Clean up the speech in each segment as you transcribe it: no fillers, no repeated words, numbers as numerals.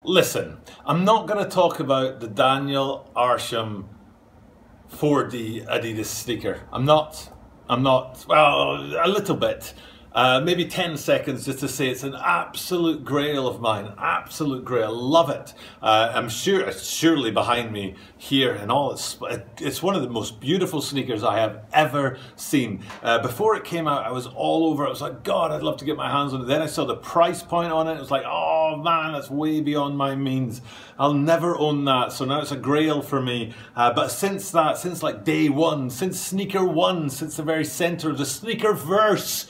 Listen, I'm not going to talk about the Daniel Arsham 4D Adidas sneaker. I'm not, well, a little bit. Maybe 10 seconds just to say it's an absolute grail of mine. Absolute grail. Love it. I'm sure it's surely behind me here and all. It's one of the most beautiful sneakers I have ever seen. Before it came out, I was all over it. I was like, God, I'd love to get my hands on it. Then I saw the price point on it. It was like, oh man, that's way beyond my means. I'll never own that. So now it's a grail for me. But since that, since like day one, since sneaker one, since the very center of the sneaker verse,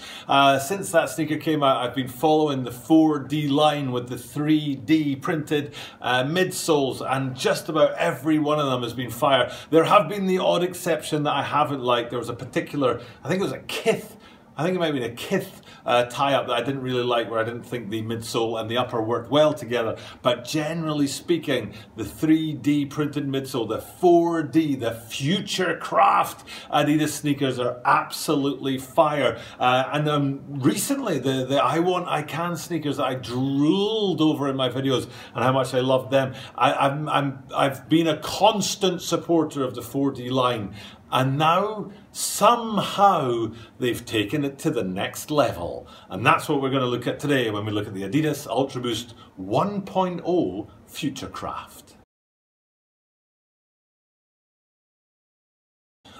since that sneaker came out, I've been following the 4D line with the 3D printed midsoles, and just about every one of them has been fire. There have been the odd exception that I haven't liked. There was a particular, I think it was a Kith, I think it might have been a Kith tie-up that I didn't really like, where I didn't think the midsole and the upper worked well together. But generally speaking, the 3D printed midsole, the 4D, the Futurecraft Adidas sneakers are absolutely fire. And recently, the I Want, I Can sneakers that I drooled over in my videos and how much I loved them. I've been a constant supporter of the 4D line. And now, somehow, they've taken it to the next level. And that's what we're going to look at today when we look at the ADIDAS UltraBOOST 1.0 Futurecraft.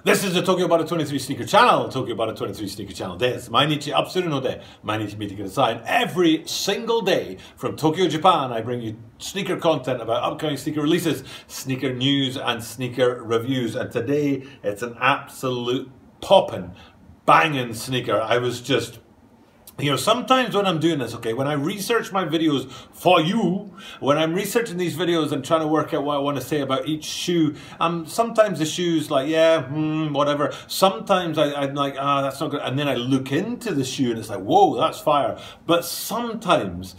This is the Tokyo About 23 Sneaker Channel, Tokyo About 23 Sneaker Channel です。毎日アップするので、毎日見てください。Every single day from Tokyo, Japan, I bring you sneaker content about upcoming sneaker releases, sneaker news and sneaker reviews. And today, it's an absolute poppin', banging sneaker. I was just... You know, sometimes when I'm doing this, okay, when I research my videos for you, when I'm researching these videos and trying to work out what I want to say about each shoe, sometimes the shoe's like, yeah, whatever. Sometimes I'm like, that's not good. And then I look into the shoe and it's like, whoa, that's fire. But sometimes,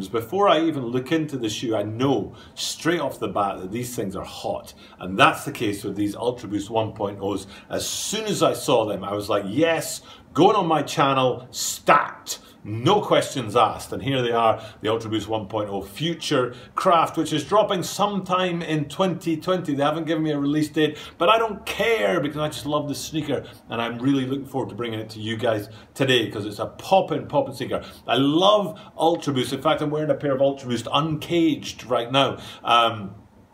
before I even look into the shoe, I know straight off the bat that these things are hot. And that's the case with these UltraBOOST 1.0s. As soon as I saw them, I was like, yes, going on my channel, stacked, no questions asked. And here they are, the UltraBOOST 1.0 Futurecraft, which is dropping sometime in 2020. They haven't given me a release date, but I don't care because I just love this sneaker and I'm really looking forward to bringing it to you guys today because it's a poppin' sneaker. I love UltraBOOST. In fact, I'm wearing a pair of UltraBOOST Uncaged right now.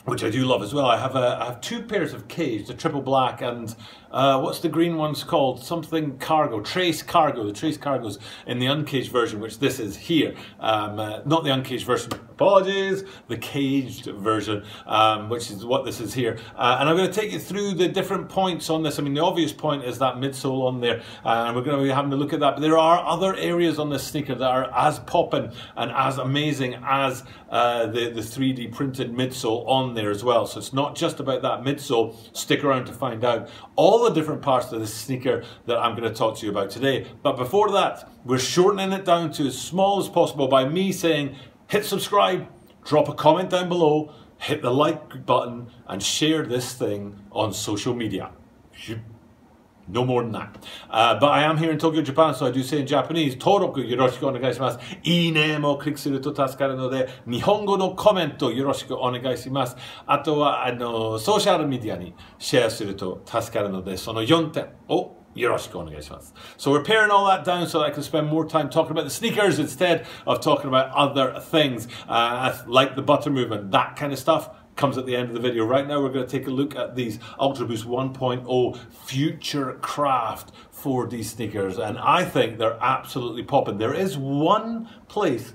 Which I do love as well. I have two pairs of Caged, the triple black and what's the green one's called? Something cargo, Trace Cargo. The Trace Cargo's in the uncaged version, which this is here. Not the uncaged version, apologies. The caged version, which is what this is here. And I'm going to take you through the different points on this. I mean, the obvious point is that midsole on there, and we're going to be having a look at that. But there are other areas on this sneaker that are as poppin' and as amazing as the 3D printed midsole on there as well. So it's not just about that midsole. Stick around to find out all the different parts of this sneaker that I'm going to talk to you about today. But before that, we're shortening it down to as small as possible by me saying hit subscribe, drop a comment down below, hit the like button and share this thing on social media. No more than that. But I am here in Tokyo, Japan, so I do say in Japanese, Toroku yoroshiku onegai shimasu. Ii mo clickすると助かるので、日本語のコメントよろしくお願いします。あとはソーシャルメディアにシェアすると助かるので、その4点をよろしくお願いします. So we're paring all that down so that I can spend more time talking about the sneakers instead of talking about other things, like the butter movement, that kind of stuff. Comes at the end of the video. Right now we're going to take a look at these UltraBOOST 1.0 Futurecraft 4D sneakers, and I think they're absolutely popping. There's one place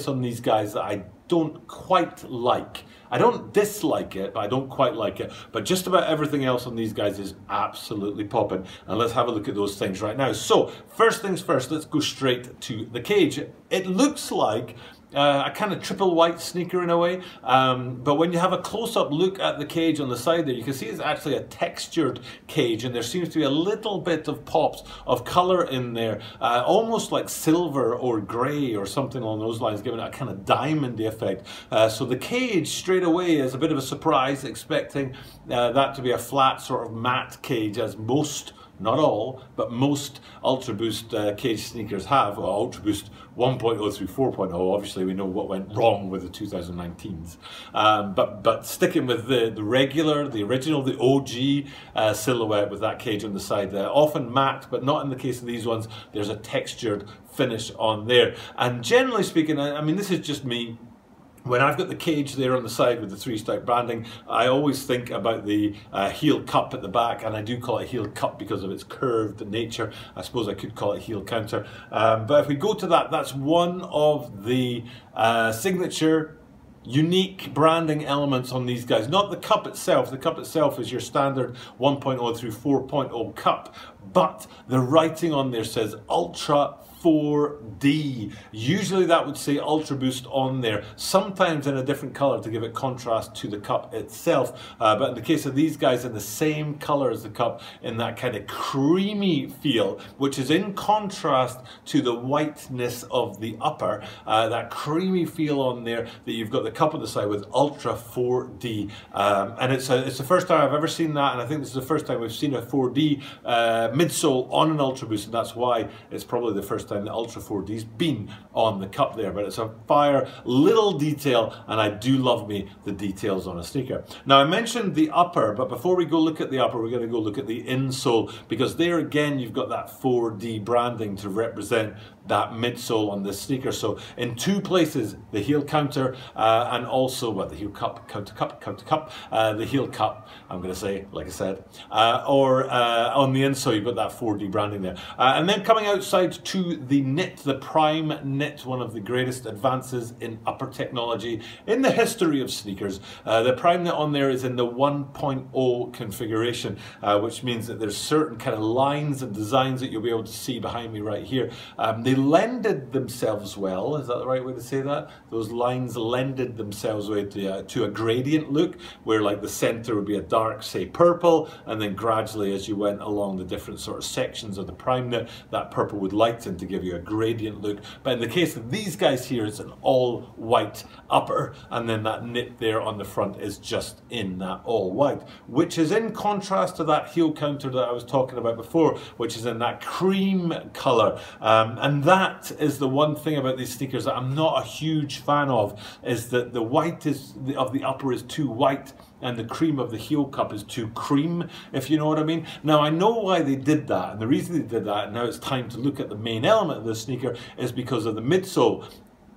on these guys that I don't quite like. I don't dislike it, but I don't quite like it. But just about everything else on these guys is absolutely popping. And let's have a look at those things right now. So, first things first, let's go straight to the cage. It looks like a kind of triple white sneaker in a way, but when you have a close-up look at the cage on the side there, you can see it's actually a textured cage, and there seems to be a little bit of pops of color in there, almost like silver or gray or something along those lines, giving it a kind of diamondy effect. So the cage straight away is a bit of a surprise, expecting that to be a flat sort of matte cage, as most not all, but most UltraBOOST cage sneakers have, or UltraBOOST 1.0 through 4.0. Obviously we know what went wrong with the 2019s, but sticking with the regular, the original, the OG silhouette with that cage on the side, often matte, but not in the case of these ones. There's a textured finish on there, and generally speaking, I mean, this is just me. When I've got the cage there on the side with the 3-stripe branding, I always think about the heel cup at the back, and I do call it heel cup because of its curved nature. I suppose I could call it heel counter. But if we go to that, that's one of the signature unique branding elements on these guys. Not the cup itself. The cup itself is your standard 1.0 through 4.0 cup, but the writing on there says Ultra 4D. Usually that would say UltraBOOST on there, sometimes in a different color to give it contrast to the cup itself. But in the case of these guys, in the same color as the cup, in that kind of creamy feel, which is in contrast to the whiteness of the upper, that creamy feel on there that you've got the cup on the side with Ultra 4D. And it's the first time I've ever seen that, and I think this is the first time we've seen a 4D midsole on an UltraBOOST, and that's why it's probably the first time the Ultra 4D's been on the cup there. But it's a fire little detail, and I do love me the details on a sneaker. Now I mentioned the upper, but before we go look at the upper, we're going to go look at the insole, because there again you've got that 4D branding to represent that midsole on this sneaker. So in two places, the heel counter and also, well, the heel cup, counter cup, the heel cup, I'm going to say, like I said, or on the insole you've got that 4D branding there. And then coming outside to the knit, the prime knit, one of the greatest advances in upper technology in the history of sneakers. The prime knit on there is in the 1.0 configuration, which means that there's certain kind of lines and designs that you'll be able to see behind me right here. They lended themselves well, is that the right way to say that? Those lines lended themselves well to a gradient look, where like the center would be a dark, say, purple, and then gradually as you went along the different sort of sections of the prime knit, that purple would lighten to give you a gradient look. But in the case of these guys here, it's an all white upper, and then that knit there on the front is just in that all white, which is in contrast to that heel counter that I was talking about before, which is in that cream color. And that is the one thing about these sneakers that I'm not a huge fan of, is that the white of the upper is too white and the cream of the heel cup is too cream, if you know what I mean. Now I know why they did that, and the reason they did that, and now it's time to look at the main element of the sneaker, is because of the midsole.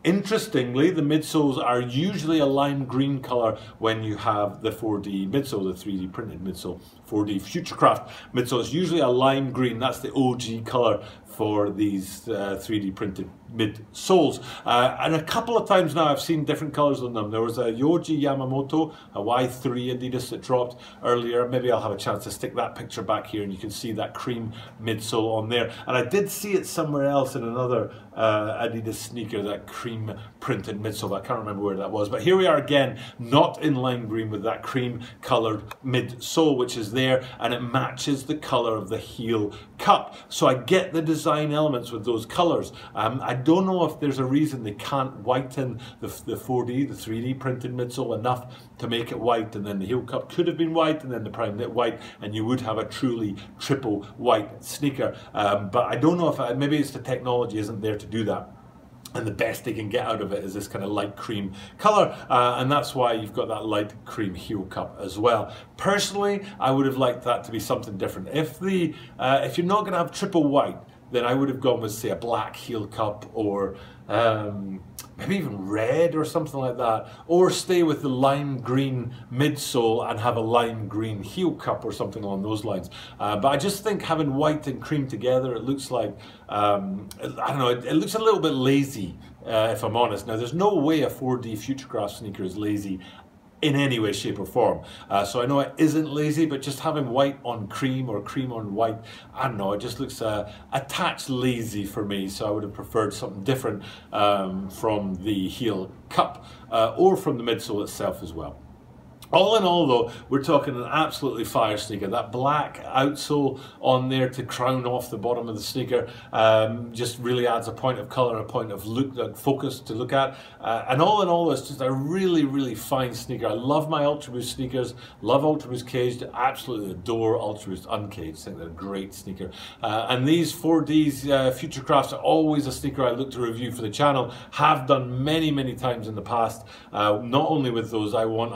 Interestingly, the midsoles are usually a lime green color when you have the 4D midsole, the 3D printed midsole, 4D Futurecraft midsole. It's usually a lime green. That's the OG color for these 3D printed midsoles. And a couple of times now I've seen different colors on them. There was a Yohji Yamamoto, a Y3 Adidas that dropped earlier. Maybe I'll have a chance to stick that picture back here and you can see that cream midsole on there. And I did see it somewhere else in another Adidas sneaker, that cream printed midsole. I can't remember where that was. But here we are again, not in lime green, with that cream colored midsole, which is there, and it matches the color of the heel cup. So I get the design elements with those colors. I don't know if there's a reason they can't whiten the 4D, the 3D printed midsole enough to make it white, and then the heel cup could have been white, and then the prime knit white, and you would have a truly triple white sneaker. But I don't know if, maybe it's the technology isn't there to do that. And the best they can get out of it is this kind of light cream color, and that's why you've got that light cream heel cup as well. Personally, I would have liked that to be something different. If you're not going to have triple white, then I would have gone with, say, a black heel cup, or maybe even red or something like that, or stay with the lime green midsole and have a lime green heel cup or something along those lines. But I just think having white and cream together, it looks like, I don't know, it looks a little bit lazy, if I'm honest. Now, there's no way a 4D Futurecraft sneaker is lazy in any way, shape or form. So I know it isn't lazy, but just having white on cream or cream on white, I don't know, it just looks attached lazy for me. So I would have preferred something different from the heel cup or from the midsole itself as well. All in all though, we're talking an absolutely fire sneaker. That black outsole on there to crown off the bottom of the sneaker just really adds a point of colour, a point of look, focus to look at. And all in all, it's just a really, really fine sneaker. I love my UltraBOOST sneakers, love UltraBOOST caged, absolutely adore UltraBOOST uncaged. I think they're a great sneaker. And these 4Ds Futurecrafts are always a sneaker I look to review for the channel, have done many, many times in the past. Not only with those I want,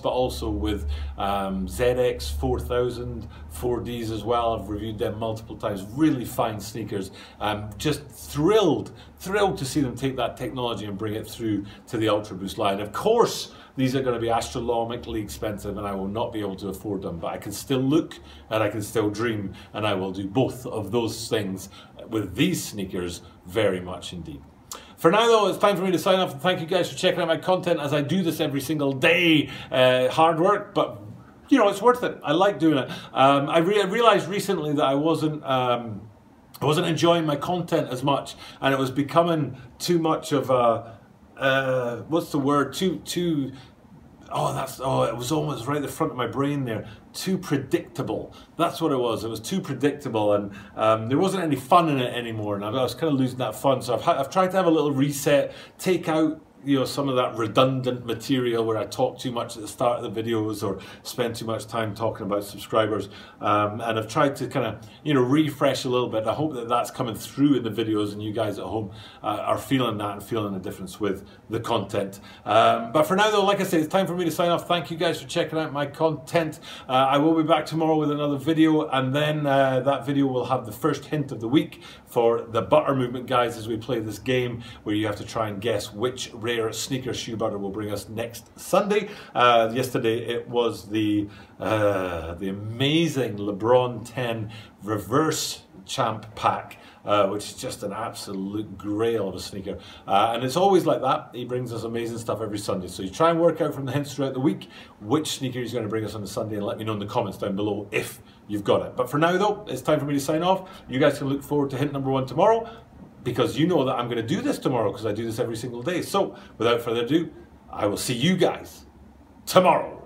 but also with ZX 4000 4Ds as well. I've reviewed them multiple times. Really fine sneakers. Just thrilled to see them take that technology and bring it through to the UltraBOOST line. Of course, these are going to be astronomically expensive and I will not be able to afford them, but I can still look and I can still dream, and I will do both of those things with these sneakers very much indeed. For now though, it's time for me to sign off, and thank you guys for checking out my content as I do this every single day. Hard work, but you know, it's worth it. I like doing it. I realized recently that I wasn't enjoying my content as much, and it was becoming too much of a, what's the word, it was almost right at the front of my brain there. Too predictable. That's what it was. It was too predictable, and there wasn't any fun in it anymore, and I was kind of losing that fun. So I've tried to have a little reset, take out, you know, some of that redundant material where I talk too much at the start of the videos or spend too much time talking about subscribers, and I've tried to kind of, you know, refresh a little bit. I hope that that's coming through in the videos and you guys at home are feeling that and feeling the difference with the content. But for now though, like I said, it's time for me to sign off. Thank you guys for checking out my content. I will be back tomorrow with another video, and then that video will have the first hint of the week for the butter movement, guys, as we play this game where you have to try and guess which rare sneaker shoe butter will bring us next Sunday. Yesterday it was the amazing LeBron 10 reverse champ pack, which is just an absolute grail of a sneaker, and it's always like that. He brings us amazing stuff every Sunday, so you try and work out from the hints throughout the week which sneaker he's going to bring us on the Sunday, and let me know in the comments down below if you've got it. But for now though, it's time for me to sign off. You guys can look forward to hint number 1 tomorrow, because you know that I'm going to do this tomorrow, because I do this every single day. So without further ado, I will see you guys tomorrow.